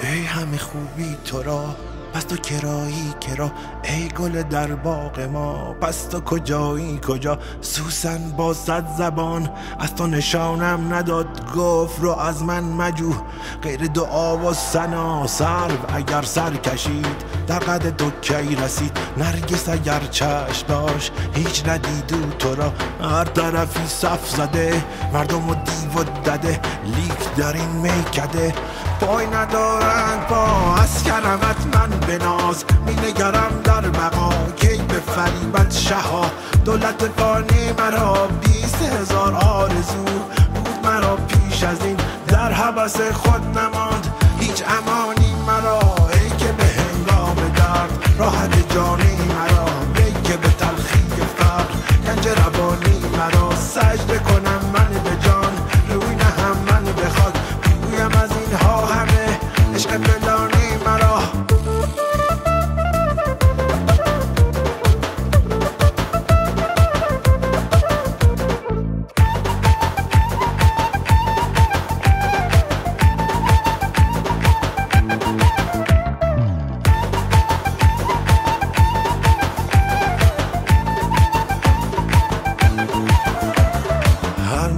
ای همه خوبی تو را، پس تو کرایی کرا. ای گل در باغ ما، پس تو کجایی کجا. سوسن با 100 زبان از تو نشانم نداد، گفت رو از من مجو غیر دعا و ثنا. سرو اگر سر کشید در قد تو کی رسید، نرگس اگر چشم داشت هیچ ندیدو تو را. هر طرفی صف زده مردم و دیو و دده، لیک در این میکده پای ندارند پا. از کرمت من بناز می نگرم در بقا، کی به فریبت شها. دولت فانی مرا 20,000 آرزو بود مرا پیش از این، در حبس خود نماند هیچ امانی مرا. ای که به هنگام درد راحت جانی مرا، ای که به تلخی فقر گنج روانی مرا. سجده کنم من به جان روی نهم من به خاک، بگویم از اینها همه عشق فلانی مرا.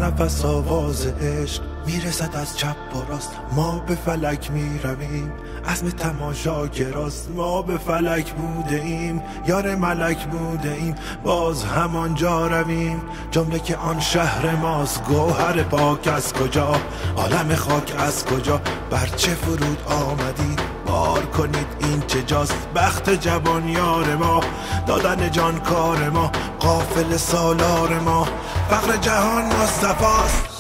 نفس آواز عشق میرسد از چپ و راست، ما به فلک میرویم عزم تماشا گراست. ما به فلک بوده ایم یار ملک بوده ایم، باز همانجا رویم جمله که آن شهر ماست. گوهر پاک از کجا، عالم خاک از کجا، بر چه فرود آمدید بار کنید این چه جاست. بخت جوان یار ما، دادن جان کار ما، قافل سالار ما، فقر جهان مصطفاست.